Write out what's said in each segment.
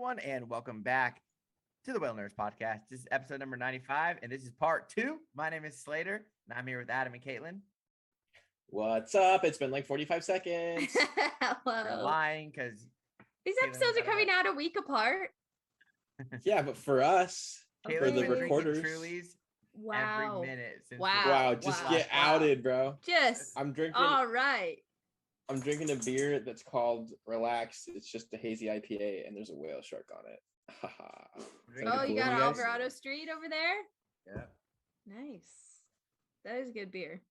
everyone, and welcome back to the Whale Nerds Podcast. This is episode number 95, and this is part 2. My name is Slater, and I'm here with Adam and Caitlin. What's up? It's been like 45 seconds. We're lying because these episodes are coming out a week apart. Yeah, but for us, for the recorders, wow. Every minute since wow, just get outed, bro. I'm drinking. All right. I'm drinking a beer that's called Relax. It's just a hazy IPA, and there's a whale shark on it. Oh, you got Alvarado Street over there? Yeah. Nice. That is a good beer.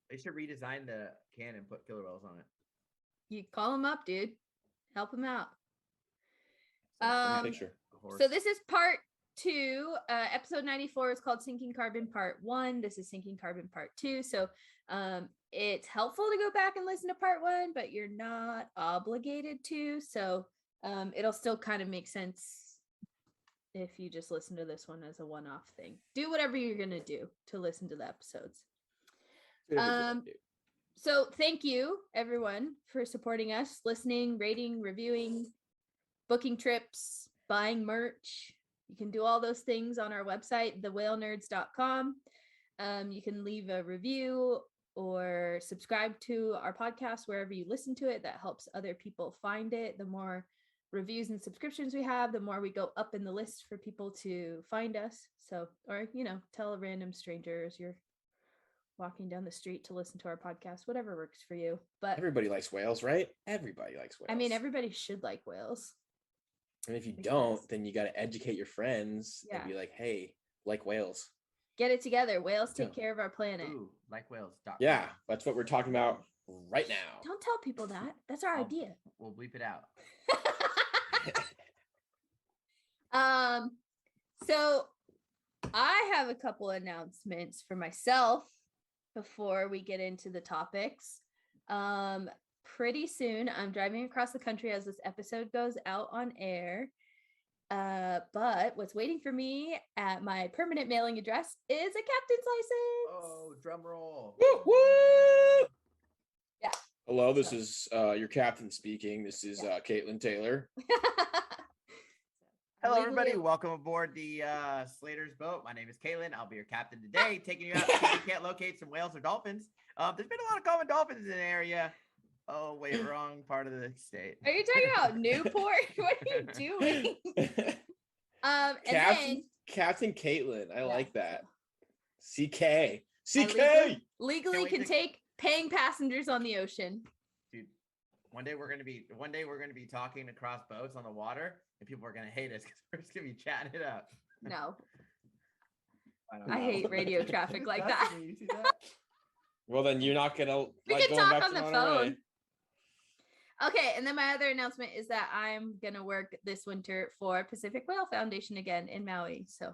They should redesign the can and put killer whales on it. You call them up, dude. Help them out. So this is part 2. Episode 94 is called Sinking Carbon Part 1. This is Sinking Carbon Part 2. So it's helpful to go back and listen to Part 1, but you're not obligated to. So it'll still kind of make sense if you just listen to this one as a one-off thing. Do whatever you're going to do to listen to the episodes. So thank you everyone for supporting us, listening, rating, reviewing, booking trips, buying merch. You can do all those things on our website, thewhalenerds.com. You can leave a review or subscribe to our podcast wherever you listen to it. That helps other people find it. The more reviews and subscriptions we have, the more we go up in the list for people to find us. So, or, tell a random stranger as you're walking down the street to listen to our podcast, whatever works for you. But everybody likes whales, right? Everybody likes whales. I mean, everybody should like whales. And if you don't, then you got to educate your friends and be like, hey, like whales. Get it together. Whales take care of our planet. Ooh, like whales. Yeah, that's what we're talking about right now. Don't tell people that. That's our idea. We'll bleep it out. So I have a couple announcements for myself before we get into the topics. Pretty soon I'm driving across the country as this episode goes out on air. But what's waiting for me at my permanent mailing address is a captain's license. Oh, drum roll. Woo, woo! Yeah. Hello, this is your captain speaking. This is Caitlin Taylor. Hello, everybody. Welcome aboard the Slater's boat. My name is Caitlin. I'll be your captain today, taking you out if you can't locate some whales or dolphins. There's been a lot of common dolphins in the area. Oh, wait, wrong part of the state. Are you talking about Newport? What are you doing? Captain Caitlin. I like that. CK. Legally can take paying passengers on the ocean. Dude, one day we're gonna be talking across boats on the water, and people are gonna hate us because we're just gonna be chatting it up. No. I hate radio traffic like that. You see that? Well, then you're not gonna. We can talk on the phone. Okay, and then my other announcement is that I'm gonna work this winter for Pacific Whale Foundation again in Maui. So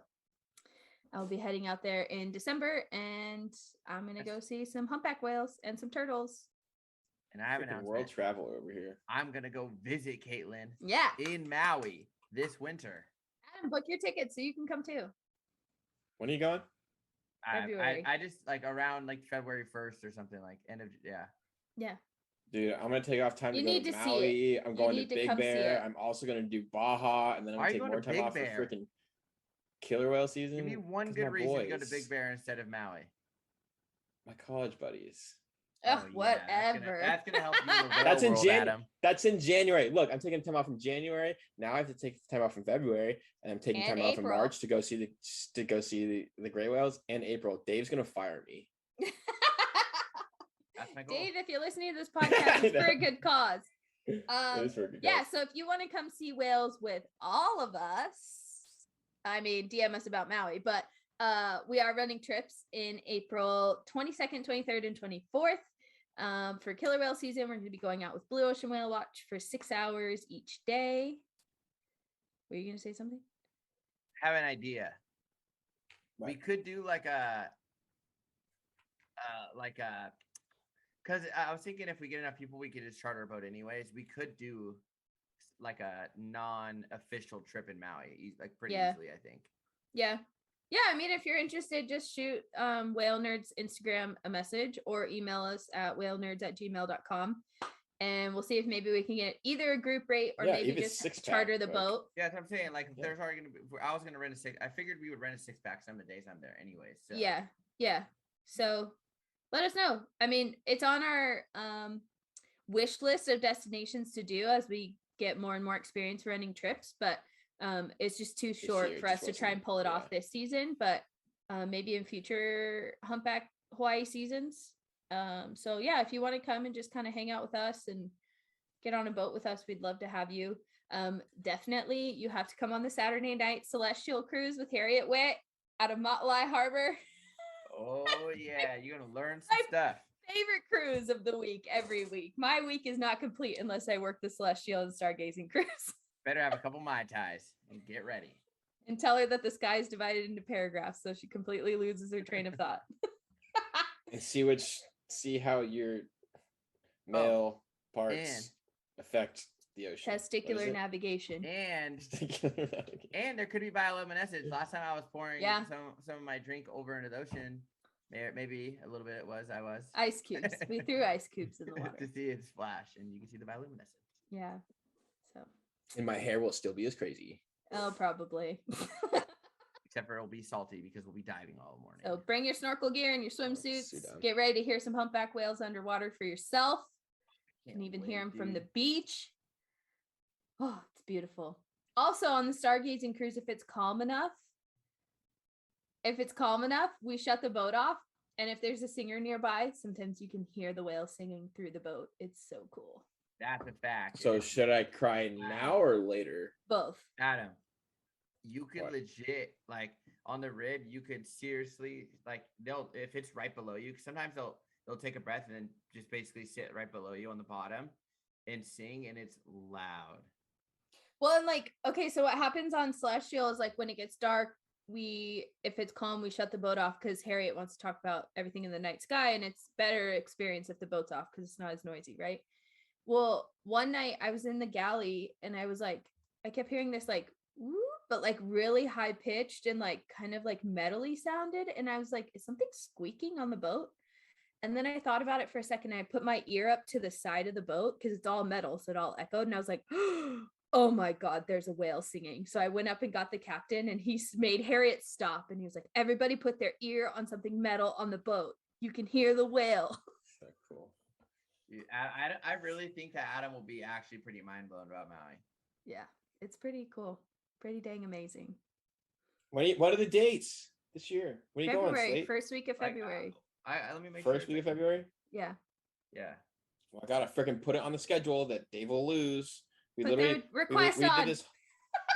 I'll be heading out there in December, and I'm gonna go see some humpback whales and some turtles. And I have an announcement. World traveler over here. I'm gonna go visit Caitlin. Yeah. In Maui this winter. Adam, book your tickets so you can come too. When are you going? February. I just like around like February 1st or something, like end of Yeah. Dude, I'm gonna take off time to go to Maui. I'm going to Big Bear. I'm also gonna do Baja, and then I'm gonna take more time off for freaking killer whale season. Give me one good reason to go to Big Bear instead of Maui. My college buddies. Oh, whatever. That's gonna help you. That's in January. Look, I'm taking time off from January. Now I have to take time off from February, and I'm taking time off in March to go see the gray whales. And April, Dave's gonna fire me. Dave, if you're listening to this podcast, it's for a good cause. Yeah, so if you want to come see whales with all of us, I mean, DM us about Maui, but we are running trips in April 22nd, 23rd, and 24th. For killer whale season, we're going to be going out with Blue Ocean Whale Watch for 6 hours each day. Were you going to say something? I have an idea. What? We could do because I was thinking if we get enough people, we could just charter a boat anyways. We could do like a non-official trip in Maui, like pretty easily, I think. Yeah. Yeah, I mean, if you're interested, just shoot Whale Nerds Instagram a message or email us at whalenerds@gmail.com. and we'll see if maybe we can get either a group rate or maybe even just six-pack, charter the like- boat. Yeah, that's what I'm saying. Like, if Yeah. there's already gonna be. I was gonna rent a six. I figured we would rent a 6-pack some of the days I'm there, anyways. So. Yeah. So let us know. I mean, it's on our wish list of destinations to do as we get more and more experience running trips, but it's just too short year for us just to try and wasn't- pull it yeah. off this season, but maybe in future humpback Hawaii seasons. So yeah, if you want to come and just kind of hang out with us and get on a boat with us, we'd love to have you. Definitely you have to come on the Saturday night celestial cruise with Harriet Witt out of Motley Harbor. Oh yeah, you're gonna learn some My stuff. Favorite cruise of the week every week. My week is not complete unless I work the celestial and stargazing cruise. Better have a couple Mai Tais and get ready. And tell her that the sky is divided into paragraphs so she completely loses her train of thought. And see how your male parts and- affect the ocean. What is Testicular it? navigation. And Testicular navigation. and there could be bioluminescence. Last time I was pouring Yeah. some of my drink over into the ocean, maybe a little bit. I was Ice cubes. We threw ice cubes in the to water. see it splash, and you can see the bioluminescence. Yeah. So, And my hair will still be as crazy. oh, probably. Except for it'll be salty because we'll be diving all morning. So bring your snorkel gear and your so swimsuits. dumb. Get ready to hear some humpback whales underwater for yourself. You can Can't even hear wait, them from the dude. beach. Oh, it's beautiful. Also on the stargazing cruise, if it's calm enough, we shut the boat off. And if there's a singer nearby, sometimes you can hear the whale singing through the boat. It's so cool. That's a fact. So dude. should I cry now or later? Both. Adam, you could What? legit like on the rib. You could seriously like they'll if it's right below you. Sometimes they'll take a breath and then just basically sit right below you on the bottom and sing, and it's loud. Well, and like, okay, so what happens on Celestial is like when it gets dark, if it's calm, we shut the boat off because Harriet wants to talk about everything in the night sky, and it's better experience if the boat's off because it's not as noisy, right? Well, one night I was in the galley and I was like, I kept hearing this like whoop, but like really high pitched and like kind of like metally sounded, and I was like, is something squeaking on the boat? And then I thought about it for a second. I put my ear up to the side of the boat because it's all metal, so it all echoed. And I was like, oh my God, there's a whale singing. So I went up and got the captain, and he made Harriet stop. And he was like, everybody put their ear on something metal on the boat. You can hear the whale. So cool. Dude, I really think that Adam will be actually pretty mind blown about Maui. Yeah, it's pretty cool. Pretty dang amazing. What are the dates this year? When are you February, going? Slate? first week of Like, February. Let me make First sure week of February? Yeah. Yeah. Well, I gotta freaking put it on the schedule that Dave will lose. We Put literally the request on. did this.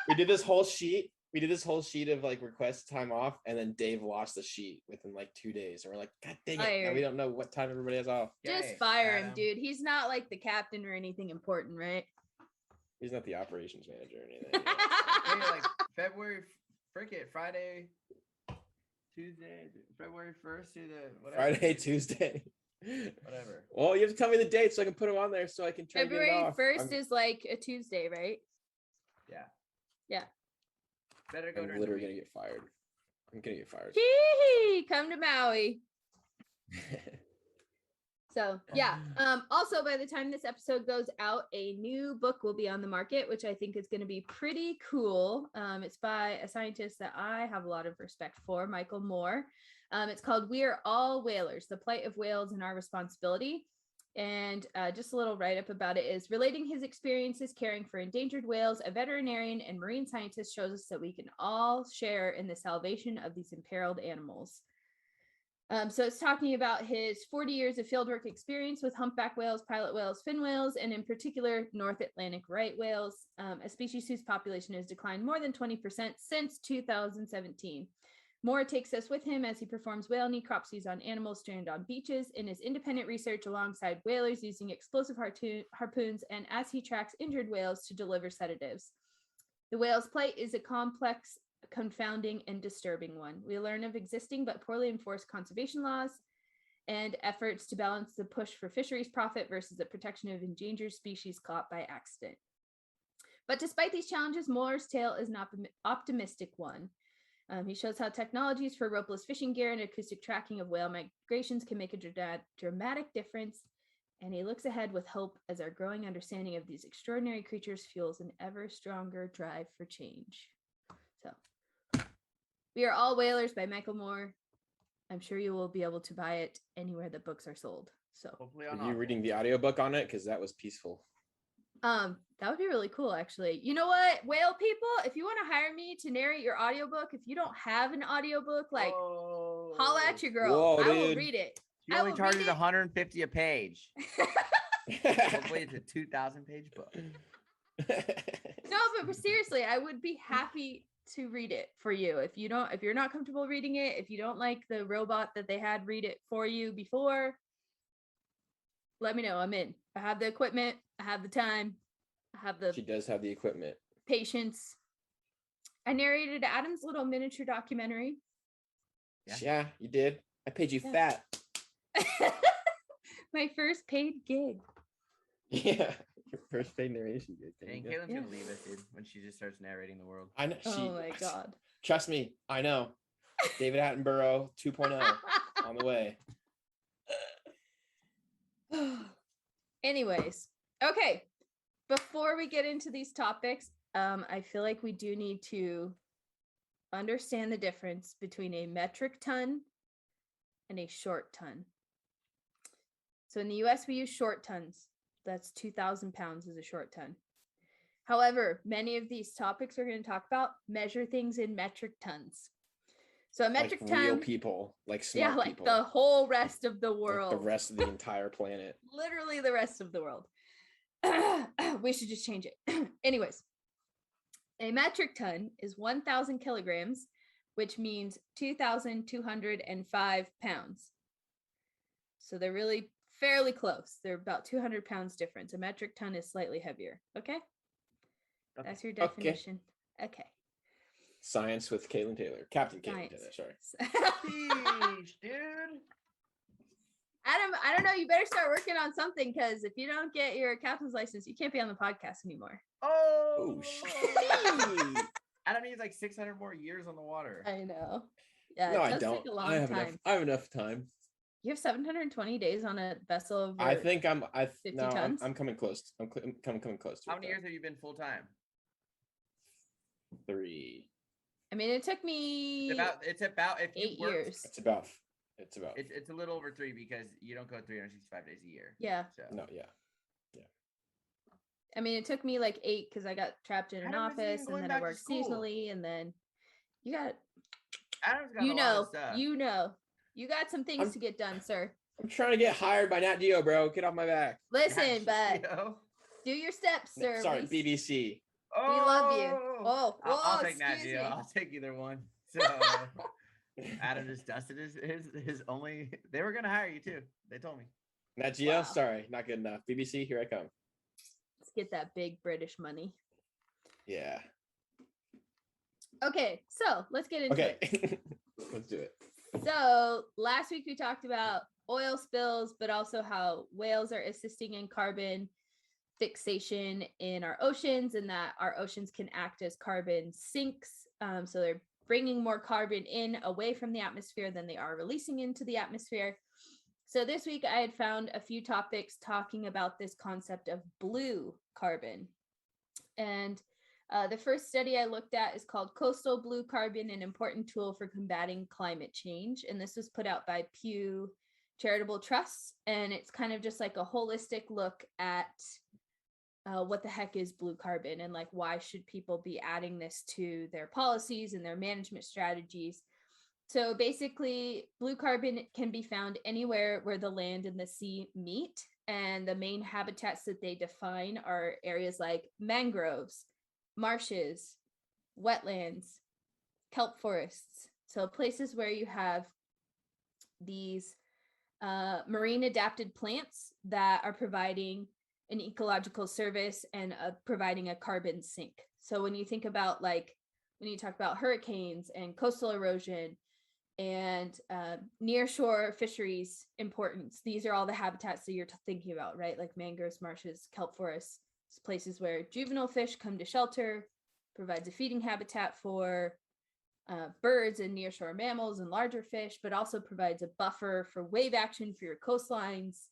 We did this whole sheet. We did this whole sheet of like request time off, and then Dave lost the sheet within like 2 days. And we're like, God dang it! Now Fired. we don't know what time everybody has off. Just Yay, fire him, Adam. dude. He's not like the captain or anything important, right? He's not the operations manager or anything. Hey, like February, frickin' Friday, Tuesday, February 1st to the whatever. Friday, Tuesday. Whatever. Well, you have to tell me the date so I can put them on there so I can try to get it February off. 1st is like a Tuesday, right? Yeah. Yeah. Better go I'm during literally the gonna week. get fired. I'm gonna get fired. Gee, come to Maui. So yeah. Also, by the time this episode goes out, a new book will be on the market, which I think is going to be pretty cool. It's by a scientist that I have a lot of respect for, Michael Moore. It's called "We Are All Whalers: The Plight of Whales and Our Responsibility." And just a little write-up about it is relating his experiences caring for endangered whales. A veterinarian and marine scientist shows us that we can all share in the salvation of these imperiled animals. So it's talking about his 40 years of fieldwork experience with humpback whales, pilot whales, fin whales, and in particular, North Atlantic right whales, a species whose population has declined more than 20% since 2017. Moore takes us with him as he performs whale necropsies on animals stranded on beaches in his independent research alongside whalers using explosive harpoons and as he tracks injured whales to deliver sedatives. The whale's plight is a complex, confounding, and disturbing one. We learn of existing but poorly enforced conservation laws and efforts to balance the push for fisheries profit versus the protection of endangered species caught by accident. But despite these challenges, Moore's tale is an optimistic one. He shows how technologies for ropeless fishing gear and acoustic tracking of whale migrations can make a dramatic difference and he looks ahead with hope as our growing understanding of these extraordinary creatures fuels an ever stronger drive for change. So, We Are All Whalers by Michael Moore. I'm sure you will be able to buy it anywhere that books are sold. So, Hopefully Are on you Audible. reading the audiobook on it? Because that was peaceful. that would be really cool, actually. You know what, whale people, if you want to hire me to narrate your audiobook, if you don't have an audiobook, like, holla at your girl. Whoa, I will dude. read it. She I only will charges read it. 150 a page. Hopefully it's a 2,000-page book. No, but seriously, I would be happy to read it for you. If you're not comfortable reading it, if you don't like the robot that they had read it for you before, let me know. I'm in. I have the equipment. I have the time. I have the She does have the equipment. patience. I narrated Adam's little miniature documentary. Yeah, you did. I paid you fat. My first paid gig. Yeah, your first paid narration gig. And Caitlin's gonna leave us, dude, when she just starts narrating the world. I know. Oh my god. Trust me, I know. David Attenborough 2.0 on the way. Anyways, okay. Before we get into these topics, I feel like we do need to understand the difference between a metric ton and a short ton. So in the US, we use short tons. That's 2,000 pounds is a short ton. However, many of these topics we're going to talk about measure things in metric tons. So a metric like ton, real people, like smart like people, the whole rest of the world, like the rest of the entire planet. Literally the rest of the world. We should just change it. Anyways, a metric ton is 1,000 kilograms, which means 2,205 pounds. So they're really fairly close. They're about 200 pounds difference. A metric ton is slightly heavier. Okay? That's your definition. Okay. Science with Caitlin Taylor. Captain Caitlin Taylor, sorry. Sheesh, dude. Adam, I don't know. You better start working on something, because if you don't get your captain's license, you can't be on the podcast anymore. Oh, shit. Adam needs like 600 more years on the water. I know. Yeah, No, it I does don't. take a long I have time. enough. I have enough time. You have 720 days on a vessel of. I think I'm. 50 No, tons? I'm coming close. I'm coming close to. How many years have you been full time? 3. I mean, it took me It's about if you 8 worked- years. It's about. It's a little over 3 because you don't go 365 days a year. Yeah. So. No, yeah. I mean, it took me like 8 because I got trapped in an Adam isn't even office, and going then I back to worked school. seasonally, and then you got. Adam's got You a lot know, of stuff. you got some things to get done, sir. I'm trying to get hired by Nat Geo, bro. Get off my back. Listen, but Yo. do your steps, sir. Sorry, BBC. We love you. Oh, I'll take Nat excuse Geo. me. I'll take either one. So Adam just dusted his only. They were gonna hire you too. They told me. Nat Geo, Wow. sorry, not good enough. BBC, here I come. Let's get that big British money. Yeah. Okay, so let's get into it. Okay. Let's do it. So last week we talked about oil spills, but also how whales are assisting in carbon fixation in our oceans, and that our oceans can act as carbon sinks. So they're bringing more carbon in away from the atmosphere than they are releasing into the atmosphere. So this week I had found a few topics talking about this concept of blue carbon. And the first study I looked at is called Coastal Blue Carbon, an Important Tool for Combating Climate Change. And this was put out by Pew Charitable Trusts. And it's kind of just like a holistic look at what the heck is blue carbon, and like why should people be adding this to their policies and their management strategies. So basically, blue carbon can be found anywhere where the land and the sea meet. And the main habitats that they define are areas like mangroves, marshes, wetlands, kelp forests. So places where you have these marine adapted plants that are providing an ecological service and providing a carbon sink. So when you think about when you talk about hurricanes and coastal erosion and nearshore fisheries importance, these are all the habitats that you're thinking about, right? Like mangroves, marshes, kelp forests, places where juvenile fish come to shelter, provides a feeding habitat for birds and nearshore mammals and larger fish, but also provides a buffer for wave action for your coastlines.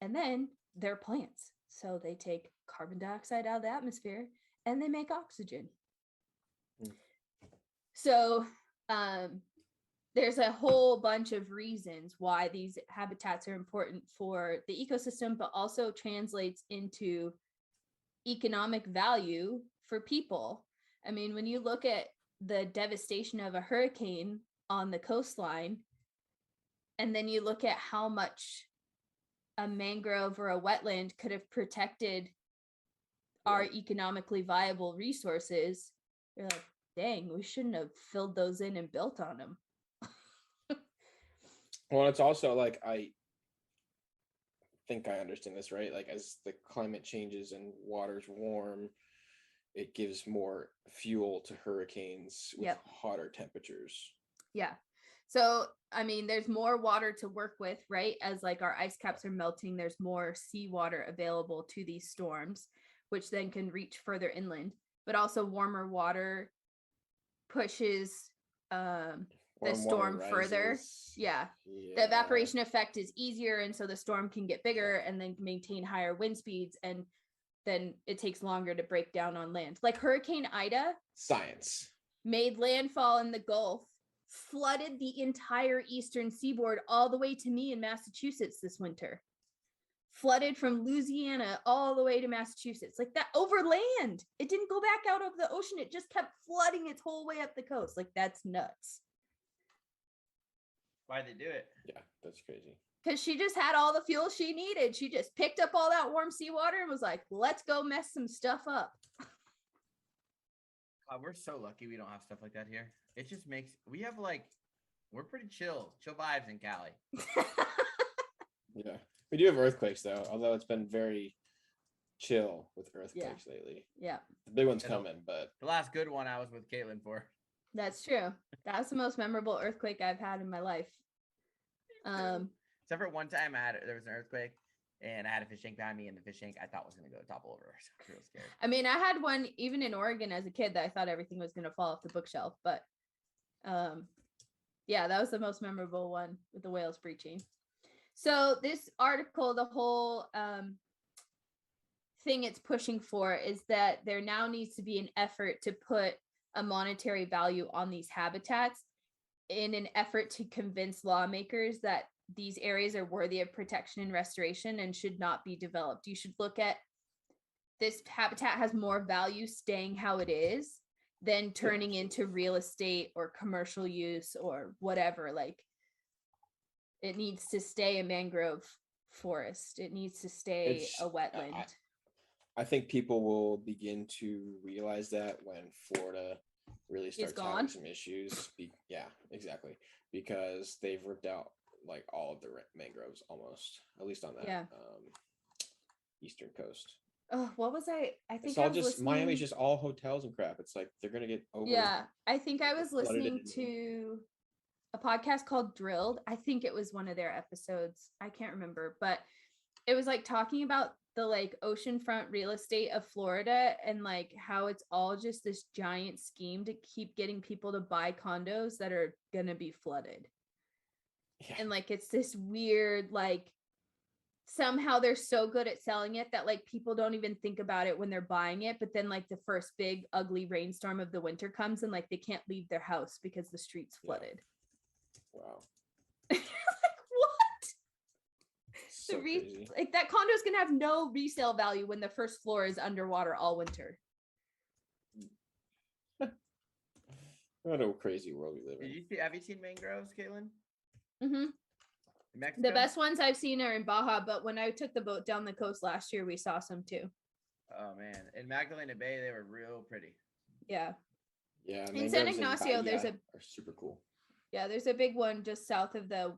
And then they're plants. So they take carbon dioxide out of the atmosphere and they make oxygen. So there's a whole bunch of reasons why these habitats are important for the ecosystem, but also translates into economic value for people. I mean, when you look at the devastation of a hurricane on the coastline, and then you look at how much a mangrove or a wetland could have protected our economically viable resources, you're like, dang, we shouldn't have filled those in and built on them. Well, it's also like, I think I understand this, right? Like, as the climate changes and water's warm, it gives more fuel to hurricanes with hotter temperatures. Yeah. So, I mean, there's more water to work with, right? As like our ice caps are melting, there's more seawater available to these storms, which then can reach further inland. But also warmer water pushes the storm further. Yeah. The evaporation effect is easier, and so the storm can get bigger and then maintain higher wind speeds, and then it takes longer to break down on land. Like Hurricane Ida made landfall in the Gulf, flooded the entire eastern seaboard all the way to me in Massachusetts this winter. Flooded from Louisiana all the way to Massachusetts, like that, over land. It didn't go back out of the ocean. It just kept flooding its whole way up the coast. Like, that's nuts. Why'd they do it? Yeah, that's crazy. Because she just had all the fuel she needed. She just picked up all that warm seawater and was like, let's go mess some stuff up. We're so lucky we don't have stuff like that here. It just makes, we're pretty chill vibes in Cali. Yeah. We do have earthquakes, though, although it's been very chill with earthquakes lately. Yeah. The big one's coming, but... The last good one I was with Caitlin for. That's true. That's the most memorable earthquake I've had in my life. Except for one time there was an earthquake, and I had a fish tank behind me, and the fish tank I thought was going to go topple over. So I was real scared. I mean, I had one even in Oregon as a kid that I thought everything was going to fall off the bookshelf, but yeah, that was the most memorable one with the whales breaching. So this article, the whole thing it's pushing for is that there now needs to be an effort to put a monetary value on these habitats in an effort to convince lawmakers that these areas are worthy of protection and restoration and should not be developed. You should look at this habitat has more value staying how it is than turning into real estate or commercial use or whatever. Like, it needs to stay a mangrove forest. It needs to stay a wetland. I think people will begin to realize that when Florida really starts having some issues. Yeah, exactly. Because they've ripped out like all of the mangroves almost, at least on that eastern coast. Oh, what was I think it's all just Miami's just all hotels and crap. It's like they're gonna get over. Yeah, I think I was listening to a podcast called Drilled. I think it was one of their episodes. I can't remember, but it was like talking about the like oceanfront real estate of Florida and like how it's all just this giant scheme to keep getting people to buy condos that are gonna be flooded. Yeah. And like it's this weird, like somehow they're so good at selling it that like people don't even think about it when they're buying it, but then like the first big ugly rainstorm of the winter comes and like they can't leave their house because the street's flooded. Wow. Like, what? So crazy. Like that condo is gonna have no resale value when the first floor is underwater all winter. What a crazy world we live in. Have you seen mangroves, Caitlin? Mm-hmm. The best ones I've seen are in Baja, but when I took the boat down the coast last year, we saw some too. Oh man, in Magdalena Bay, they were real pretty. Yeah. Yeah. In San Ignacio, there's are super cool. Yeah, there's a big one just south of the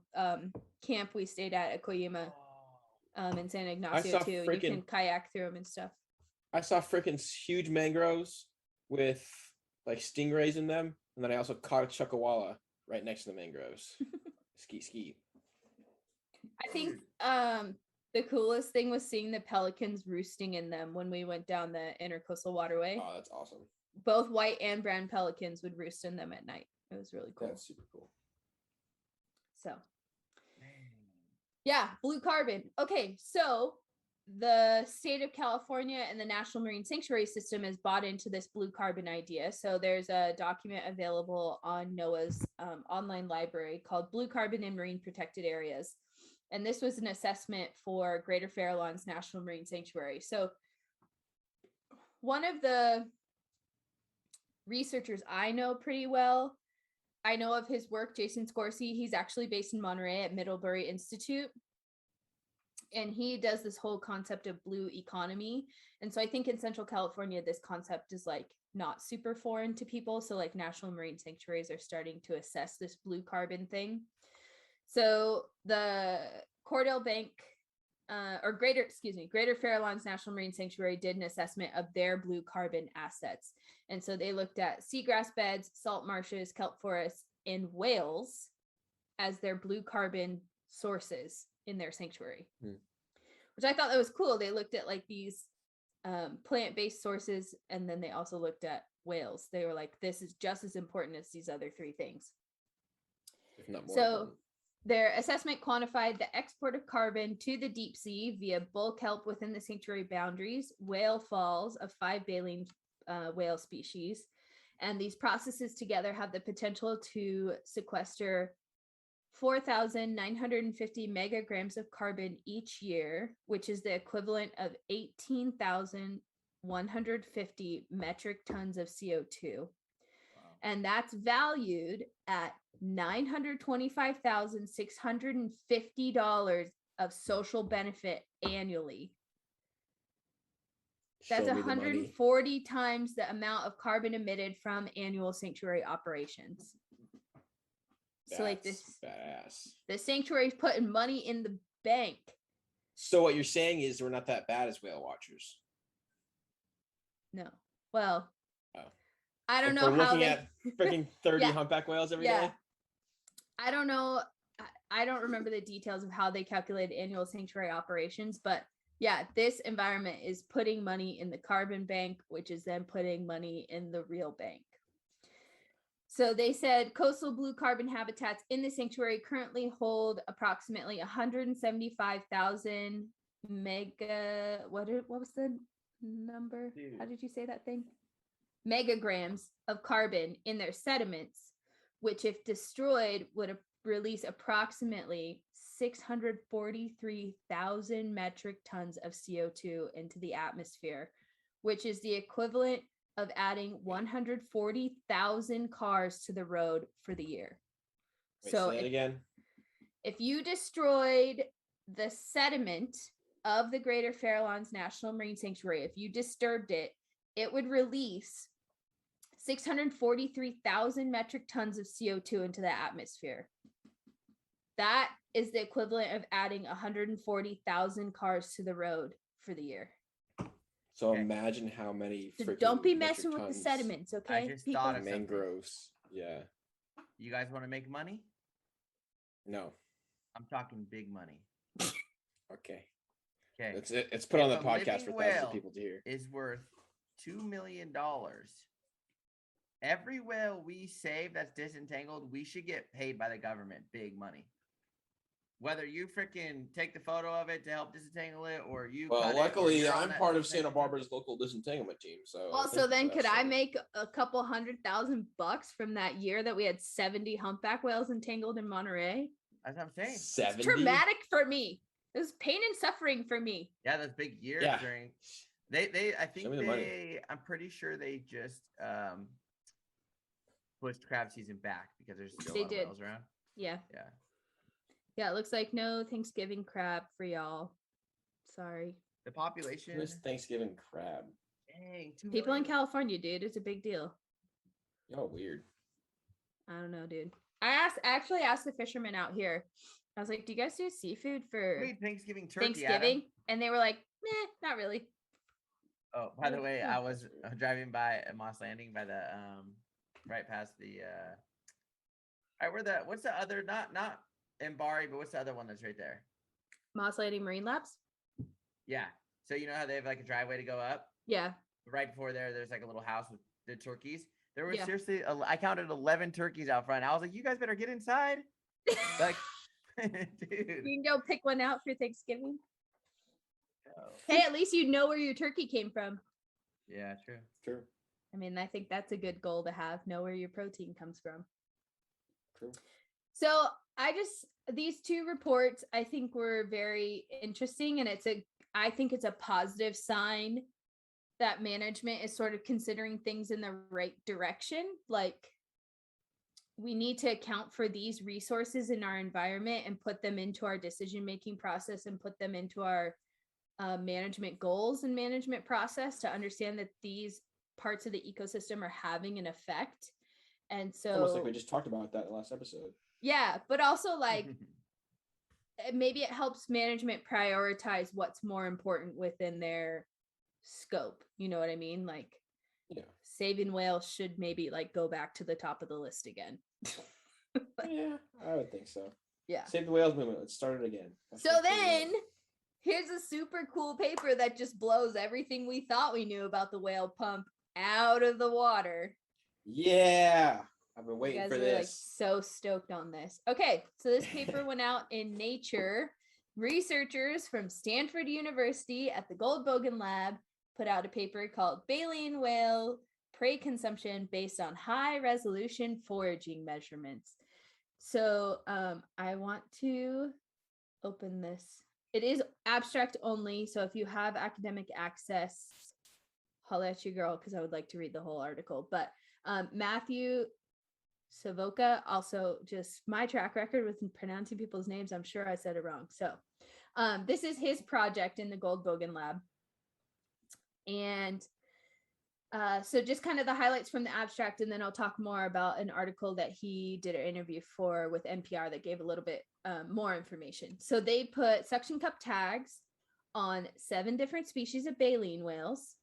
camp we stayed at Koyima, in San Ignacio too. You can kayak through them and stuff. I saw freaking huge mangroves with like stingrays in them, and then I also caught a chuckawalla right next to the mangroves. ski. I think the coolest thing was seeing the pelicans roosting in them when we went down the intercoastal waterway. Oh, that's awesome. Both white and brown pelicans would roost in them at night. It was really cool. That's super cool. So, Yeah, blue carbon. Okay, so the state of California and the National Marine Sanctuary System has bought into this blue carbon idea. So there's a document available on NOAA's online library called Blue Carbon in Marine Protected Areas. And this was an assessment for Greater Farallones National Marine Sanctuary. So one of the researchers I know pretty well, I know of his work, Jason Scorsese. He's actually based in Monterey at Middlebury Institute. And he does this whole concept of blue economy. And so I think in Central California, this concept is like not super foreign to people. So like national marine sanctuaries are starting to assess this blue carbon thing. So the Cordell Bank Greater Farallones National Marine Sanctuary did an assessment of their blue carbon assets. And so they looked at seagrass beds, salt marshes, kelp forests, and whales as their blue carbon sources in their sanctuary, which I thought that was cool. They looked at like these plant-based sources, and then they also looked at whales. They were like, this is just as important as these other three things. If not more so important. Their assessment quantified the export of carbon to the deep sea via bull kelp within the sanctuary boundaries, whale falls of 5 baleen whale species, and these processes together have the potential to sequester 4,950 megagrams of carbon each year, which is the equivalent of 18,150 metric tons of CO2. Wow. And that's valued at $925,650 of social benefit annually. That's 140 times the amount of carbon emitted from annual sanctuary operations. So like this badass. The sanctuary is putting money in the bank. So what you're saying is we're not that bad as whale watchers. No. Well, I don't know we're how looking at freaking 30 humpback whales every day. I don't know. I don't remember the details of how they calculated annual sanctuary operations, but yeah, this environment is putting money in the carbon bank, which is then putting money in the real bank. So they said coastal blue carbon habitats in the sanctuary currently hold approximately 175,000 mega. What was the number? Dude. How did you say that thing? Megagrams of carbon in their sediments, which if destroyed would release approximately 643,000 metric tons of CO2 into the atmosphere, which is the equivalent of adding 140,000 cars to the road for the year. Wait, so say that again. If you destroyed the sediment of the Greater Farallones National Marine Sanctuary, if you disturbed it, it would release 643,000 metric tons of CO2 into the atmosphere. That is the equivalent of adding 140,000 cars to the road for the year. So imagine how many. So don't be messing with the sediments, okay? I just thought of mangroves. Yeah. You guys want to make money? No. I'm talking big money. Okay. Okay. It's put on the podcast for thousands of people to hear. Is worth $2 million. Every whale we save that's disentangled, we should get paid by the government big money. Whether you freaking take the photo of it to help disentangle it, or you. Well, luckily, I'm part of Santa Barbara's local disentanglement team. So. Well, so then, could I make a couple $100,000 from that year that we had 70 humpback whales entangled in Monterey? That's what I'm saying. 70? It's traumatic for me. It was pain and suffering for me. Yeah, those big years during. I'm pretty sure they just pushed crab season back because there's still a lot of whales around. Yeah. Yeah. Yeah, it looks like no Thanksgiving crab for y'all. Sorry. The population. Where's Thanksgiving crab? Dang, people in California, dude. It's a big deal. Y'all weird. I don't know, dude. I actually asked the fishermen out here. I was like, do you guys do seafood for Thanksgiving turkey? Thanksgiving? And they were like, nah, not really. Oh, by the way, I was driving by at Moss Landing by the right past the what's the other not Embari, but what's the other one that's right there? Moss Landing Marine Labs? Yeah. So you know how they have like a driveway to go up? Yeah. Right before there's like a little house with the turkeys. There was seriously, I counted 11 turkeys out front. I was like, you guys better get inside. Like, Dude. You can go pick one out for Thanksgiving. Oh. Hey, at least you know where your turkey came from. Yeah, true. True. I mean, I think that's a good goal to have. Know where your protein comes from. True. So these two reports I think were very interesting, and I think it's a positive sign that management is sort of considering things in the right direction. Like, we need to account for these resources in our environment and put them into our decision-making process and put them into our management goals and management process to understand that these parts of the ecosystem are having an effect. And so Almost like we just talked about that in the last episode. Yeah, but also like maybe it helps management prioritize what's more important within their scope. You know what I mean? Like, yeah, saving whales should maybe like go back to the top of the list again. Yeah, I would think so. Yeah. Save the whales movement. Let's start it again. So then here's a super cool paper that just blows everything we thought we knew about the whale pump out of the water. Yeah. I've been waiting you guys for are this. Like so stoked on this. Okay, so this paper went out in Nature. Researchers from Stanford University at the Goldbogen Lab put out a paper called Baleen Whale Prey Consumption Based on High Resolution Foraging Measurements. So I want to open this. It is abstract only, so if you have academic access, holla at your girl, because I would like to read the whole article. But Matthew Savoca, also just my track record with pronouncing people's names, I'm sure I said it wrong. So this is his project in the Goldbogen Lab. And so just kind of the highlights from the abstract, and then I'll talk more about an article that he did an interview for with NPR that gave a little bit more information. So they put suction cup tags on 7 different species of baleen whales.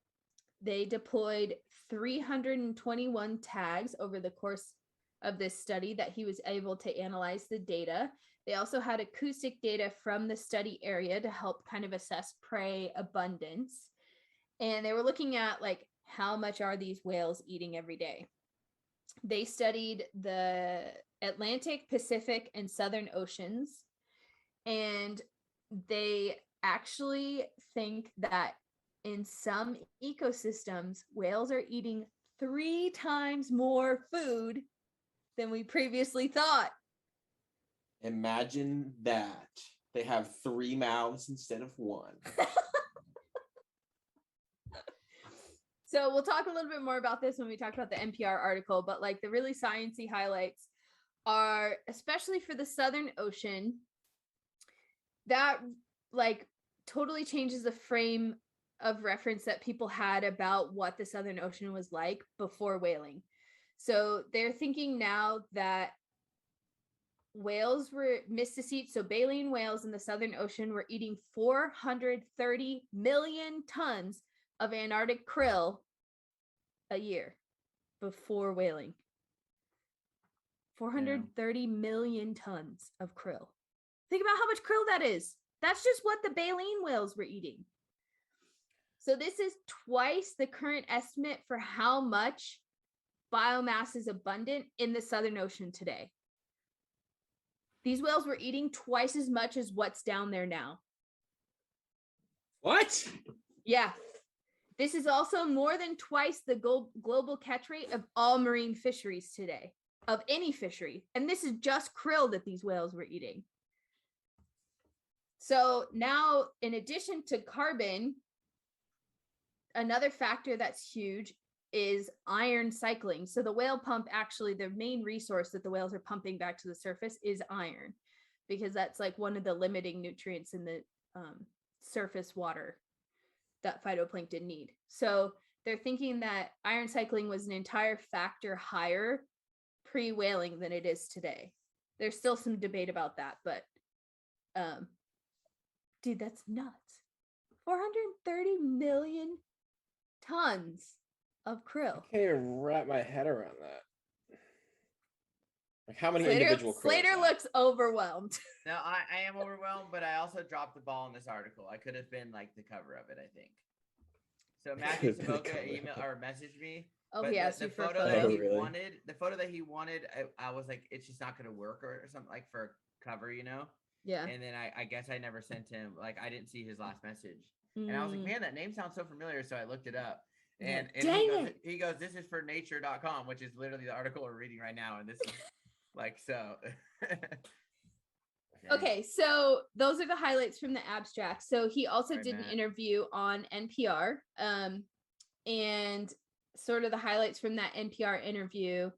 They deployed 321 tags over the course of this study that he was able to analyze the data. They also had acoustic data from the study area to help kind of assess prey abundance. And they were looking at like, how much are these whales eating every day? They studied the Atlantic, Pacific, and Southern Oceans. And they actually think that in some ecosystems, whales are eating 3 times more food than we previously thought. Imagine that. They have 3 mouths instead of 1. So we'll talk a little bit more about this when we talk about the NPR article, but like the really sciencey highlights are, especially for the Southern Ocean, that like totally changes the frame of reference that people had about what the Southern Ocean was like before whaling. So they're thinking now that whales were miscegenated. So baleen whales in the Southern Ocean were eating 430 million tons of Antarctic krill a year before whaling. 430 million tons of krill. Think about how much krill that is. That's just what the baleen whales were eating. So this is twice the current estimate for how much biomass is abundant in the Southern Ocean today. These whales were eating twice as much as what's down there now. What? Yeah. This is also more than twice the global catch rate of all marine fisheries today, of any fishery. And this is just krill that these whales were eating. So now, in addition to carbon, another factor that's huge is iron cycling. So the whale pump, actually, the main resource that the whales are pumping back to the surface is iron, because that's like one of the limiting nutrients in the surface water that phytoplankton need. So they're thinking that iron cycling was an entire factor higher pre-whaling than it is today. There's still some debate about that, but dude, that's nuts. 430 million tons of krill. I can't even wrap my head around that. Like, how many individual krill? Slater looks overwhelmed. No, I am overwhelmed, but I also dropped the ball in this article. I could have been like the cover of it, I think. So Matthew Savoca emailed or messaged me. Oh, but he asked the you for a photo photo. that he really? wanted, the photo that he wanted, I was like, it's just not going to work or something, like for cover, you know. Yeah. And then I guess I never sent him, like, I didn't see his last message. And I was like, man, that name sounds so familiar. So I looked it up. And he goes, this is for nature.com, which is literally the article we're reading right now. And this is like, so. Okay, so those are the highlights from the abstract. So he also did an interview on NPR, and sort of the highlights from that NPR interview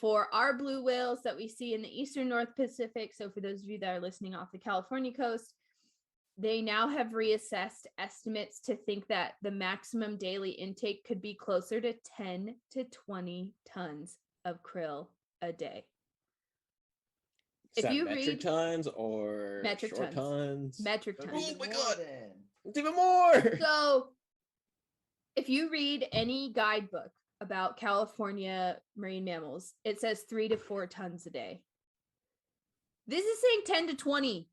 for our blue whales that we see in the eastern North Pacific. So for those of you that are listening off the California coast, they now have reassessed estimates to think that the maximum daily intake could be closer to 10 to 20 tons of krill a day. If you metric tons or metric tons? Metric tons. Oh my God. It's even more. So if you read any guidebook about California marine mammals, it says 3 to 4 tons a day. This is saying 10 to 20.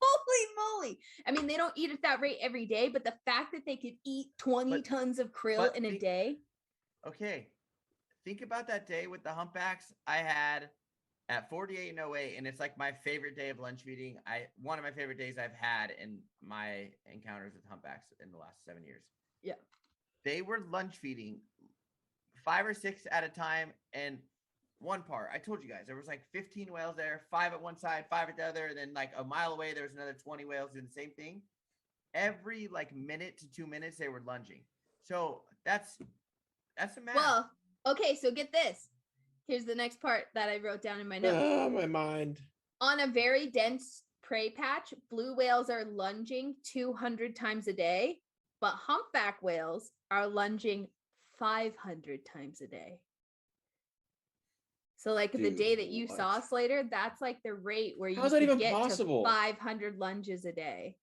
Holy moly. I mean, they don't eat at that rate every day, but the fact that they could eat 20 tons of krill in a day. Okay. Think about that day with the humpbacks I had at 48 and 08, and it's like my favorite day of lunch feeding. One of my favorite days I've had in my encounters with humpbacks in the last 7 years. Yeah. They were lunch feeding 5 or 6 at a time, and one part, I told you guys, there was like 15 whales there, 5 at one side, 5 at the other, and then like a mile away, there was another 20 whales doing the same thing. Every like minute to 2 minutes, they were lunging. So that's the math. Well, okay, so get this. Here's the next part that I wrote down in my notes. Oh, my mind. On a very dense prey patch, blue whales are lunging 200 times a day, but humpback whales are lunging 500 times a day. So like the day that you saw Slater, that's like the rate where you can get to 500 lunges a day.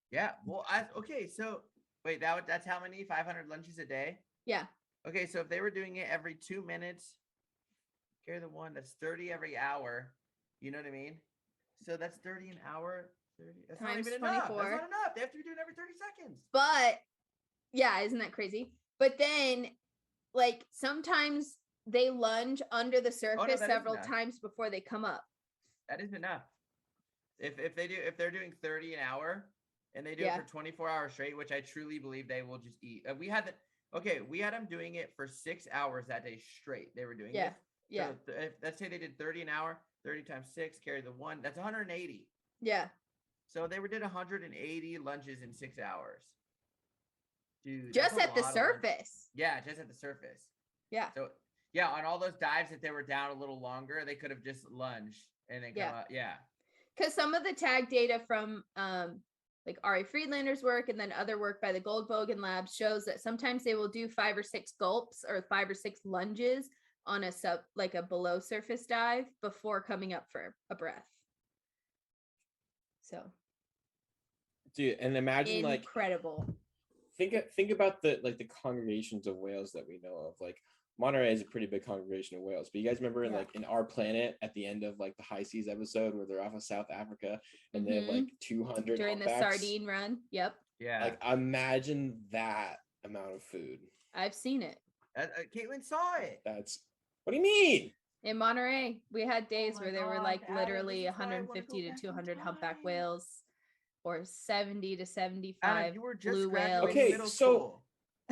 Yeah. Well, okay. So wait, that's how many? 500 lunges a day? Yeah. Okay. So if they were doing it every 2 minutes, carry the one, that's 30 every hour. You know what I mean? So that's 30 an hour. 30. That's times not even 24. enough. That's not enough. They have to be doing it every 30 seconds. But yeah, isn't that crazy? But then like sometimes they lunge under the surface several times before they come up. That isn't enough. If they're doing 30 an hour and they do it for 24 hours straight, which I truly believe they will just eat. We had them doing it for 6 hours that day straight. They were doing it. Yeah. So let's say they did 30 an hour, 30 times 6, carry the 1. That's 180. Yeah. So they did 180 lunges in 6 hours. Dude, just at the surface. Yeah, just at the surface. Yeah. So yeah, on all those dives, if they were down a little longer, they could have just lunged and then come up. Yeah. Because some of the tag data from like Ari Friedlander's work and then other work by the Goldbogen Labs shows that sometimes they will do 5 or 6 gulps or 5 or 6 lunges on a below surface dive before coming up for a breath. So, dude, and imagine incredible. Think about the congregations of whales that we know of. Like Monterey is a pretty big congregation of whales, but you guys remember in Our Planet at the end of like the High Seas episode where they're off of South Africa and they have like 200 during the sardine run. Yep. Yeah. Like imagine that amount of food. I've seen it. Caitlin saw it. What do you mean? In Monterey, we had days where there were like literally 150 to 200 humpback whales, or 70 to 75 blue whales. Okay, so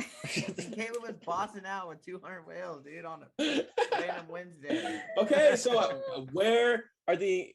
Caitlin was bossing out with 200 whales, dude, on a random Wednesday. Okay, so where are the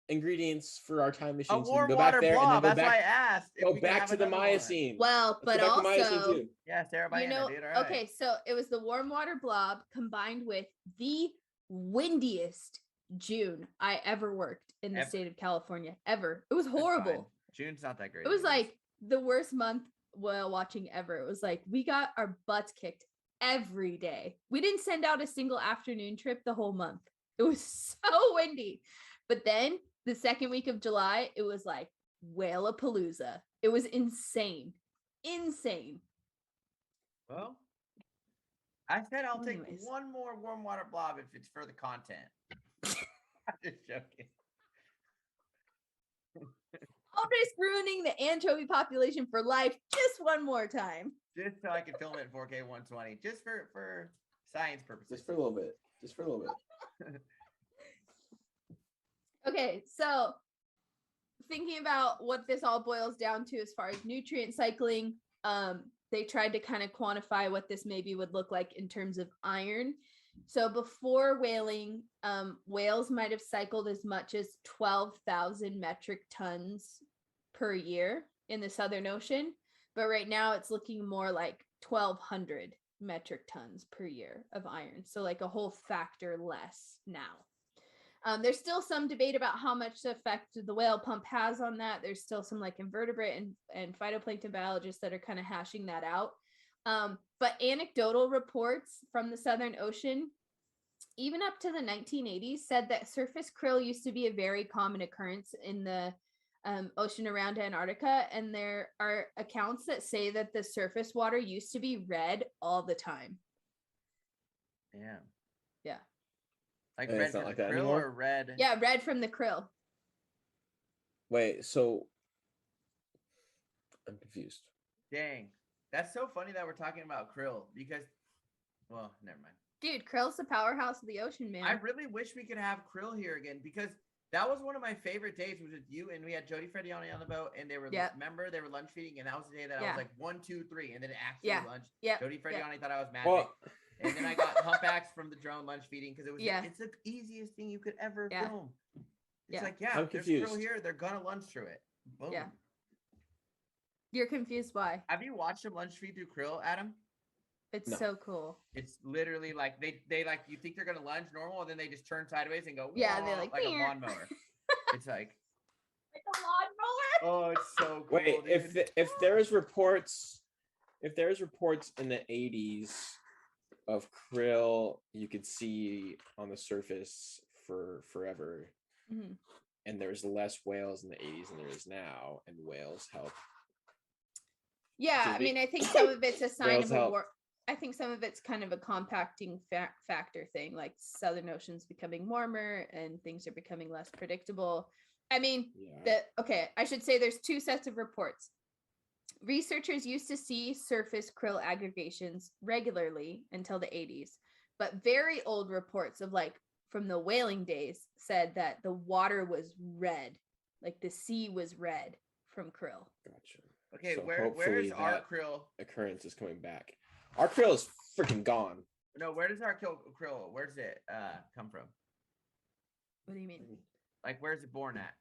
ingredients for our time machine? A warm water blob. That's why I asked. Go back to the Miocene. Well, but also, yeah, Sarah, dude. All right. Okay, so it was the warm water blob combined with the windiest June I ever worked in the state of California. Ever. It was horrible. June's not that great. It was like the worst month whale watching ever. It was like we got our butts kicked every day. We didn't send out a single afternoon trip the whole month. It was so windy. But then the second week of July, it was like whale-a-palooza. It was insane. Well, I said I'll take one more warm water blob if it's for the content. I'm just joking. I'll risk ruining the anchovy population for life just one more time. Just so I can film it in 4K 120. Just for science purposes. Just for a little bit. Okay, so thinking about what this all boils down to as far as nutrient cycling, they tried to kind of quantify what this maybe would look like in terms of iron. So before whaling, whales might have cycled as much as 12,000 metric tons per year in the Southern Ocean, but right now it's looking more like 1,200 metric tons per year of iron. So like a whole factor less now. There's still some debate about how much effect the whale pump has on that. There's still some like invertebrate and phytoplankton biologists that are kind of hashing that out. But anecdotal reports from the Southern Ocean, even up to the 1980s, said that surface krill used to be a very common occurrence in the ocean around Antarctica. And there are accounts that say that the surface water used to be red all the time. Yeah. Yeah. Like And red it's not from like the that krill anymore? or red? Yeah, red from the krill. Wait, so I'm confused. Dang. That's so funny that we're talking about krill because, well, never mind. Dude, krill's the powerhouse of the ocean, man. I really wish we could have krill here again because that was one of my favorite days. Was with you and we had Jody Frediani on the boat, and they were remember they were lunch feeding, and that was the day that I was like 1, 2, 3, and then it actually lunch. Yeah. Jody Frediani thought I was magic, and then I got humpbacks from the drone lunch feeding because it was it's the easiest thing you could ever film. It's like I'm there's confused. krill here, they're gonna lunch through it. Boom. Yeah. You're confused why? Have you watched them lunch feed through krill, Adam? It's so cool. It's literally like they like you think they're gonna lunge normal, and then they just turn sideways and go they're like a lawnmower. It's like a lawnmower. Oh, it's so cool. Wait, dude. if there's reports in the 80s of krill you could see on the surface for forever, and there's less whales in the 80s than there is now, and whales help. Yeah, I mean, I think some of it's a sign of a war. I think some of it's kind of a compacting factor thing, like Southern Ocean's becoming warmer and things are becoming less predictable. I mean, I should say there's two sets of reports. Researchers used to see surface krill aggregations regularly until the 80s, but very old reports of like from the whaling days said that the water was red, like the sea was red from krill. Gotcha. Okay, so where's our krill occurrence is coming back? Our krill is freaking gone. No, where does our krill? Where's it come from? What do you mean? Like, where's it born at?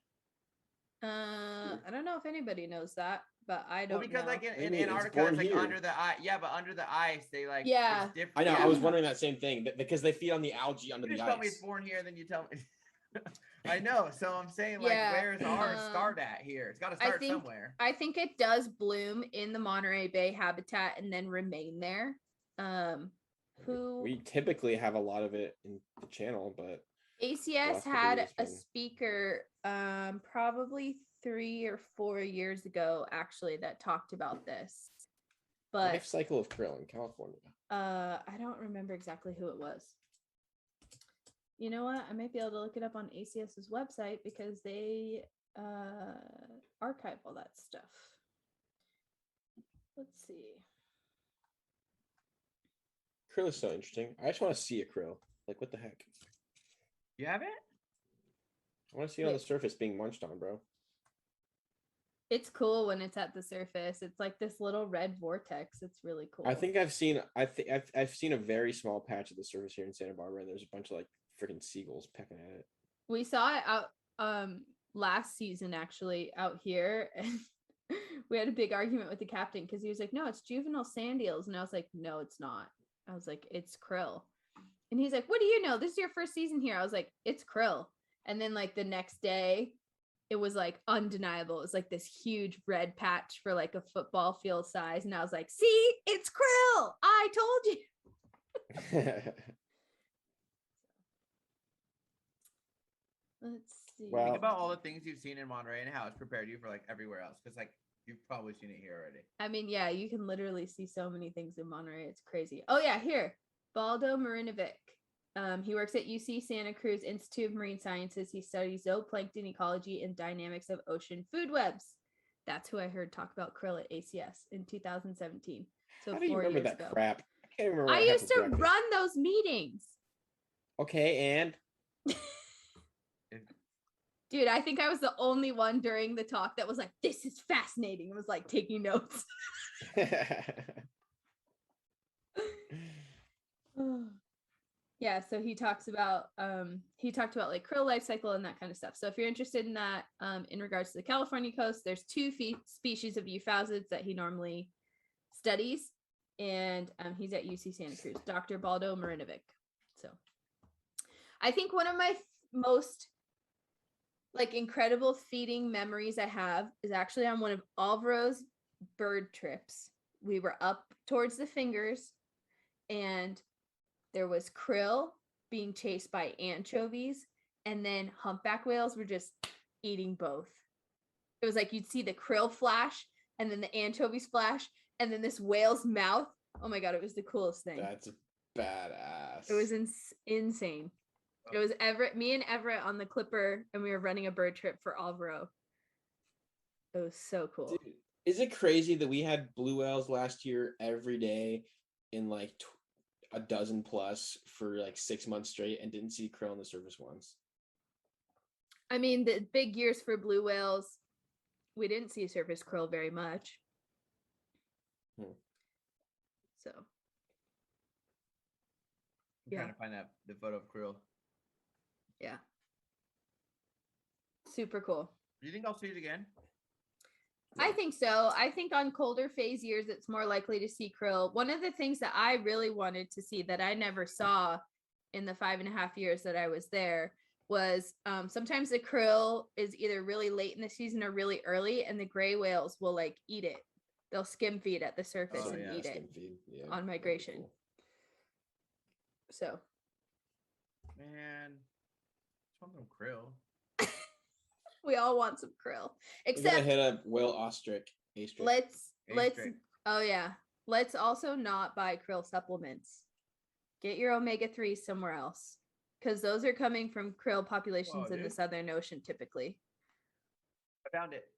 I don't know if anybody knows that, but I don't. Well, because know. like in Antarctica, it's like here. under the ice. Yeah, but under the ice, they like. Yeah. It's different. I know. Yeah. I was wondering that same thing because they feed on the algae under you the just ice. tell me it's born here, then you tell me. I know. So I'm saying, like, where's our start at here? It's got to start somewhere. I think it does bloom in the Monterey Bay habitat and then remain there. We typically have a lot of it in the channel, but ACS had a speaker probably 3 or 4 years ago, actually, that talked about this. But life cycle of krill in California. I don't remember exactly who it was. You know what? I might be able to look it up on ACS's website because they archive all that stuff. Let's see. Krill is so interesting. I just want to see a krill. Like, what the heck? You have it? I want to see it on the surface being munched on, bro. It's cool when it's at the surface. It's like this little red vortex. It's really cool. I think I've seen a very small patch of the surface here in Santa Barbara, and there's a bunch of like freaking seagulls pecking at it. We saw it out last season actually out here, and we had a big argument with the captain because he was like, no, it's juvenile sand eels, and I was like, no, it's not. I was like, it's krill. And he's like, what do you know? This is your first season here. I was like, it's krill. And then like the next day it was like undeniable. It was like this huge red patch for like a football field size, and I was like, see, it's krill. I told you. Let's see. Well, think about all the things you've seen in Monterey and how it's prepared you for like everywhere else, because like you've probably seen it here already. I mean, yeah, you can literally see so many things in Monterey. It's crazy. Oh yeah, here, Baldo Marinovic. He works at UC Santa Cruz Institute of Marine Sciences. He studies zooplankton ecology and dynamics of ocean food webs. That's who I heard talk about krill at ACS in 2017. So how do you 4 remember years that ago. crap? I can't remember. I used to run those meetings. Okay, and Dude, I think I was the only one during the talk that was like, this is fascinating. It was like taking notes. Yeah, so he talked about like krill life cycle and that kind of stuff. So if you're interested in that, in regards to the California coast, there's two species of euphausids that he normally studies, and he's at UC Santa Cruz, Dr. Baldo Marinovic. So I think one of my most like incredible feeding memories I have is actually on one of Alvaro's bird trips. We were up towards the Fingers, and there was krill being chased by anchovies, and then humpback whales were just eating both. It was like you'd see the krill flash, and then the anchovies flash, and then this whale's mouth. Oh my God, it was the coolest thing. That's badass. It was insane. It was me and Everett on the Clipper, and we were running a bird trip for Alvaro. It was so cool. Dude, is it crazy that we had blue whales last year every day in like a dozen plus for like 6 months straight and didn't see krill on the surface once? I mean, the big years for blue whales, we didn't see surface krill very much. So I'm trying to find the photo of krill. Yeah. Super cool. Do you think I'll see it again? I think so. I think on colder phase years, it's more likely to see krill. One of the things that I really wanted to see that I never saw in the 5.5 years that I was there was sometimes the krill is either really late in the season or really early, and the gray whales will like eat it. They'll skim feed at the surface and eat it on migration. Cool. So, man, I want some krill. We all want some krill. Except hit up whale ostrich. Let's let's also not buy krill supplements. Get your omega-3 somewhere else, because those are coming from krill populations in the Southern Ocean typically. I found it.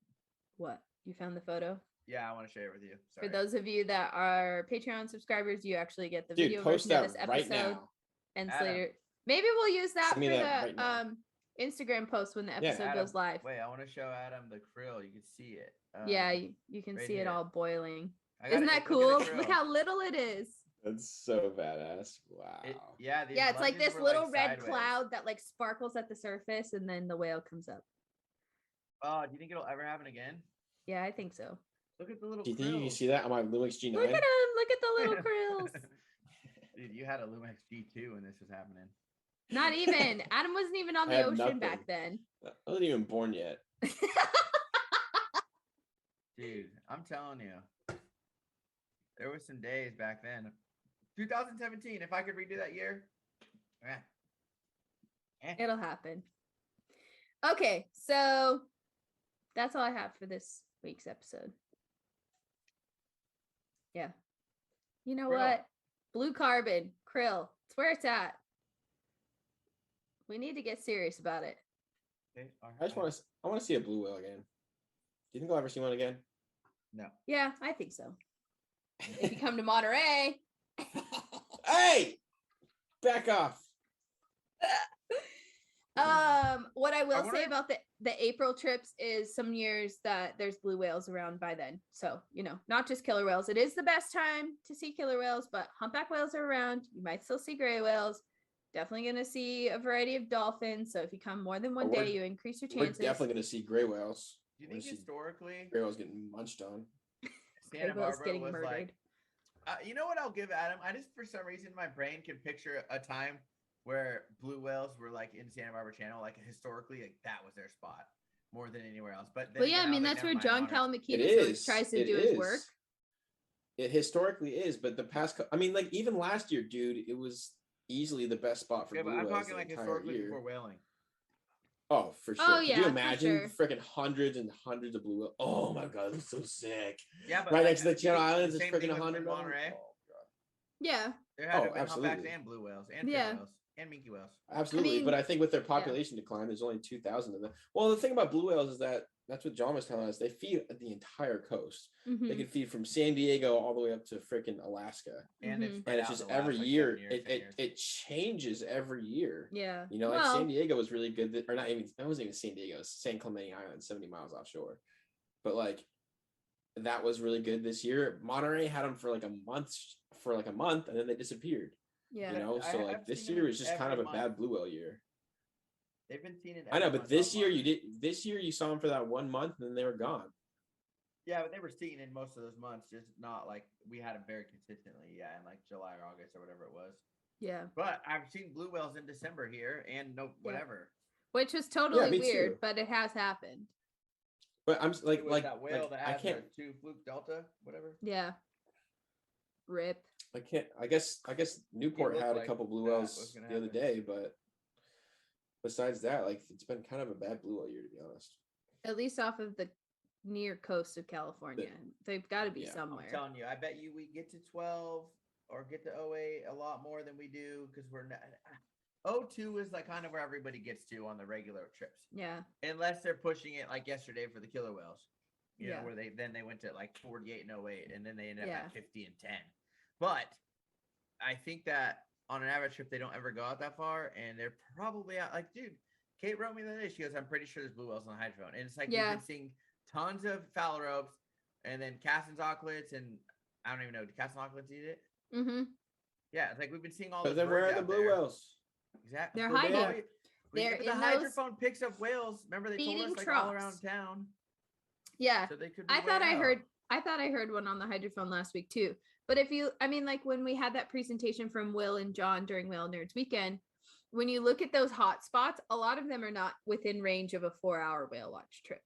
What? You found the photo? Yeah, I want to share it with you. Sorry. For those of you that are Patreon subscribers, you actually get the video version of this episode. Right now. And Slater. Maybe we'll use that for the Instagram post when the episode goes live. Wait, I want to show Adam the krill. You can see it. Yeah, you can see it all boiling. Isn't that cool? Look how little it is. That's so badass. Wow. It's like this little red cloud that like sparkles at the surface, and then the whale comes up. Oh, do you think it'll ever happen again? Yeah, I think so. Look at the little. Do you think you see that on my Lumix G9? Look at him! Look at the little krills. Dude, you had a Lumix G2 when this was happening. Not even. Adam wasn't even on the ocean back then. I wasn't even born yet. Dude, I'm telling you, there was some days back then. 2017. If I could redo that year, it'll happen. Okay, so that's all I have for this week's episode. Yeah. You know what? Blue carbon, krill. It's where it's at. We need to get serious about it. I want to see a blue whale again. Do you think I'll ever see one again? No. Yeah, I think so. If you come to Monterey. Hey! Back off. What I will say about the April trips is some years that there's blue whales around by then. So, not just killer whales. It is the best time to see killer whales, but humpback whales are around. You might still see gray whales. Definitely going to see a variety of dolphins. So if you come more than one day, you increase your chances. We're definitely going to see gray whales. Do you think historically gray whales getting munched on? Santa Barbara getting murdered. You know what I'll give Adam? I just, for some reason, my brain can picture a time where blue whales were like in Santa Barbara Channel, like historically, like that was their spot more than anywhere else. But well, yeah, I mean that's where John Kalamakidis tries to do his work. It historically is, but the past, I mean, like even last year, dude, it was easily the best spot for blue whales. I'm talking like historically before whaling. Oh, for sure. Oh, yeah, could you imagine freaking hundreds and hundreds of blue whales? Oh my god, it's so sick. Yeah, but right next to the Channel Islands, it's freaking 100. Oh, yeah. There had to be humpbacks and blue whales and whales. And minke whales. Absolutely. But I think with their population decline, there's only 2,000 of them. Well, the thing about blue whales is that that's what John was telling us. They feed the entire coast. Mhm. They can feed from San Diego all the way up to freaking Alaska. And Mhm. And it's just every year it changes every year. Yeah. You know, like San Diego was really good, or not even, it wasn't even San Diego, it was San Clemente Island, 70 miles offshore. But like that was really good this year. Monterey had them for like a month, and then they disappeared. Yeah. You know, so like this year was just kind of a bad blue whale year. They've been seeing it. I know, but this year you saw them for that 1 month, and then they were gone. Yeah, but they were seen in most of those months, just not like we had them very consistently. Yeah, in like July or August or whatever it was. Yeah. But I've seen blue whales in December here and whatever. Which was totally weird, too. but it has happened. But I'm like that whale that has I can't 2 fluke delta, whatever. Yeah. Rip. I can't. I guess Newport had a couple blue whales the other day, but besides that, like it's been kind of a bad blue whale year, to be honest. At least off of the near coast of California, they've got to be somewhere. I'm telling you, I bet you we get to 12 or get to 08 a lot more than we do because we're not. 02 is like kind of where everybody gets to on the regular trips. Yeah. Unless they're pushing it like yesterday for the killer whales. You know, where they went to like 48 and 08 and then they ended up at 50 and 10. But I think that on an average trip they don't ever go out that far, and they're probably out. Like, dude, Kate wrote me the other day. She goes, "I'm pretty sure there's blue whales on the hydrophone," and it's like we've been seeing tons of foul ropes, and then cast and auklets, and I don't even know. Did cast and auklets eat it? Mm-hmm. Yeah, it's like we've been seeing all. But then where are the blue whales? Exactly. They're hiding. They're in the hydrophone pics of whales. Remember they told us like all around town. Yeah. So they could. I thought I heard one on the hydrophone last week too. But like when we had that presentation from Will and John during Whale Nerds Weekend, when you look at those hot spots, a lot of them are not within range of a 4-hour whale watch trip.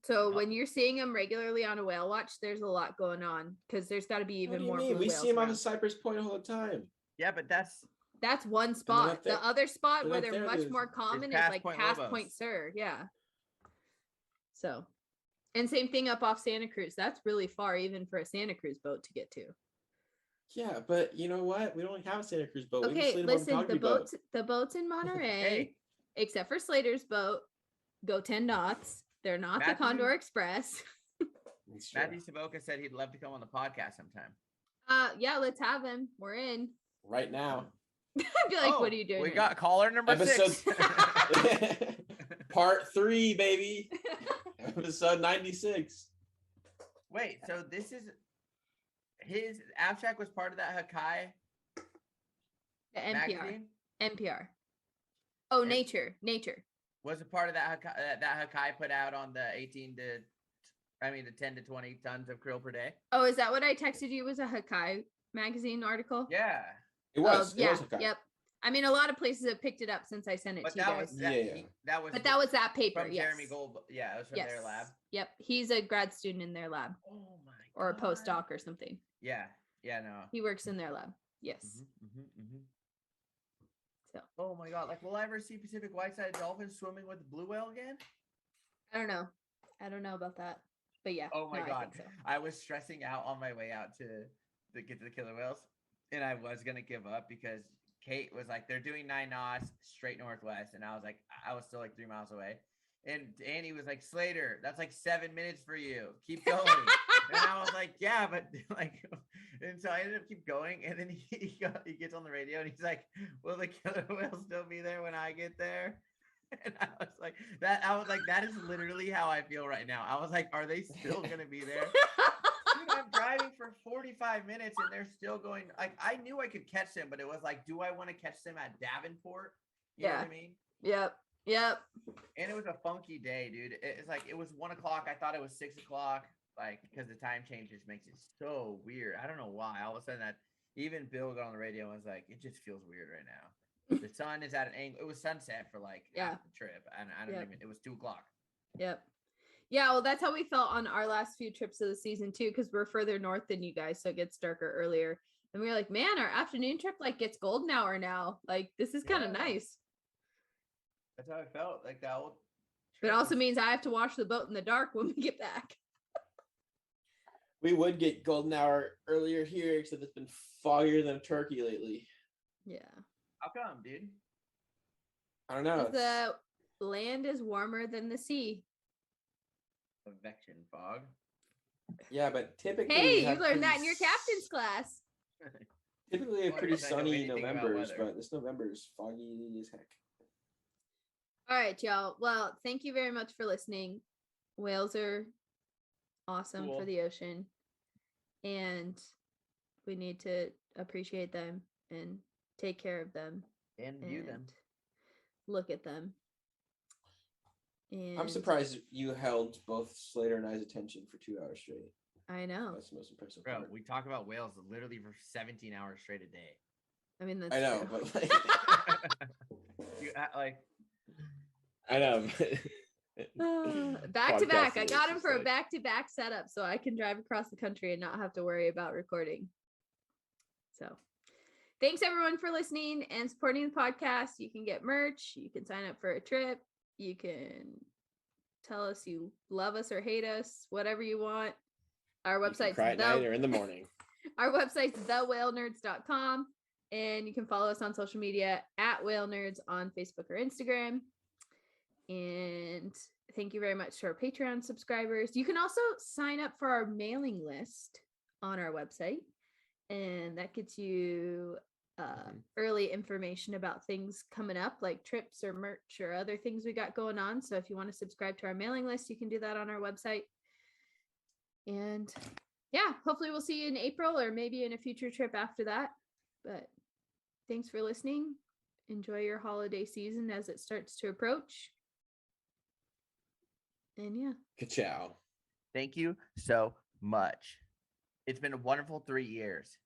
So when you're seeing them regularly on a whale watch, there's a lot going on because there's got to be even more. We see them on the Cypress Point all the time. Yeah, but that's one spot. The other spot where they're much more common is like past Point Sur. Yeah. So, and same thing up off Santa Cruz. That's really far even for a Santa Cruz boat to get to. Yeah, but you know what? We don't have a Santa Cruz boat. Okay, listen, the boats in Monterey, except for Slater's boat, go 10 knots. They're not the Condor Express. Matthew Savoca said he'd love to come on the podcast sometime. Yeah, let's have him. We're in. Right now. I'd be like, what are you doing? We got caller number 6. Part 3, baby. Episode 96. Wait, so this is his abstract was part of that Hakai? The NPR. Magazine? NPR. Oh, Nature. Was it part of that Hakai put out on the 10 to 20 tons of krill per day? Oh, is that what I texted you? Was a Hakai magazine article? Yeah. It was. Yeah. It was Yep. I mean, a lot of places have picked it up since I sent it to you guys. That was that paper. From Jeremy Gold. Yeah, it was from their lab. Yep. He's a grad student in their lab. Oh my God. Or a postdoc or something. Yeah. Yeah, no. He works in their lab. Yes. So. Oh my God. Like, will I ever see Pacific white-sided dolphins swimming with blue whale again? I don't know about that. But yeah. Oh my God. I think so. I was stressing out on my way out to get to the killer whales. And I was going to give up because Kate was like, they're doing 9 knots straight northwest. And I was like, I was still like 3 miles away. And Annie was like, Slater, that's like 7 minutes for you. Keep going. And I was like, yeah, but like, and so I ended up keep going. And then he gets on the radio and he's like, will the killer whale still be there when I get there? And I was like, that is literally how I feel right now. I was like, are they still going to be there? Dude, I'm driving for 45 minutes and they're still going. Like, I knew I could catch them, but it was like, do I want to catch them at Davenport? You know what I mean? Yep. And it was a funky day, dude. It's like, it was 1 o'clock. I thought it was 6 o'clock, like, because the time change just makes it so weird. I don't know why. All of a sudden, that even Bill got on the radio and was like, it just feels weird right now. The sun is at an angle. It was sunset for like half the trip, and I don't even. It was 2 o'clock. Yep. Yeah, well, that's how we felt on our last few trips of the season too, because we're further north than you guys, so it gets darker earlier. And we were like, man, our afternoon trip like gets golden hour now. Like, this is kind of nice. That's how I felt. Like that old. But it also means I have to wash the boat in the dark when we get back. We would get golden hour earlier here, except it's been foggier than a turkey lately. Yeah. How come, dude? I don't know. land is warmer than the sea. Convection fog. Yeah, but typically Hey, we you have learned that in pretty your captain's class. Typically, a Why pretty don't I know sunny anything about Novembers, weather? but this November is foggy as heck. All right, y'all. Well, thank you very much for listening. Whales are awesome for Cool. the ocean, and we need to appreciate them and take care of them And view them. look at them. And I'm surprised you held both Slater and I's attention for 2 hours straight. I know. That's the most impressive Bro, part. we talk about whales literally for 17 hours straight a day. I mean, that's I know, true. but like, I know. Back to back. I Podcasting got is him just for a like- back-to-back setup so I can drive across the country and not have to worry about recording. So thanks everyone for listening and supporting the podcast. You can get merch, you can sign up for a trip, you can tell us you love us or hate us, whatever you want. Our You can website's cry at night or in the morning. our website's thewhalenerds.com, and you can follow us on social media at Whale Nerds on Facebook or Instagram. And thank you very much to our Patreon subscribers. You can also sign up for our mailing list on our website, and that gets you early information about things coming up like trips or merch or other things we got going on. So if you want to subscribe to our mailing list, you can do that on our website. And yeah, hopefully we'll see you in April or maybe in a future trip after that. But thanks for listening. Enjoy your holiday season as it starts to approach. And yeah. Ka-chow. Thank you so much. It's been a wonderful 3 years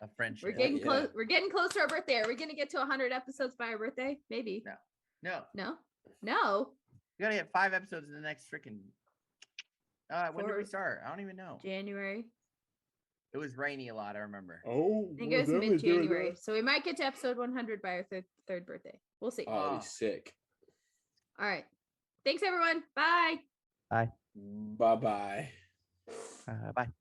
of friendship. We're getting yeah. close. We're getting close to our birthday. Are we gonna get to 100 episodes by our birthday? Maybe. No, No. you gotta get 5 episodes in the next freaking. When did we For- start? I don't even know. January. It was rainy a lot. I remember. Oh, I think it was mid-January. So we might get to episode 100 by our third birthday. We'll see. Oh, that'd be sick. All right. Thanks everyone. Bye. Bye-bye. Bye.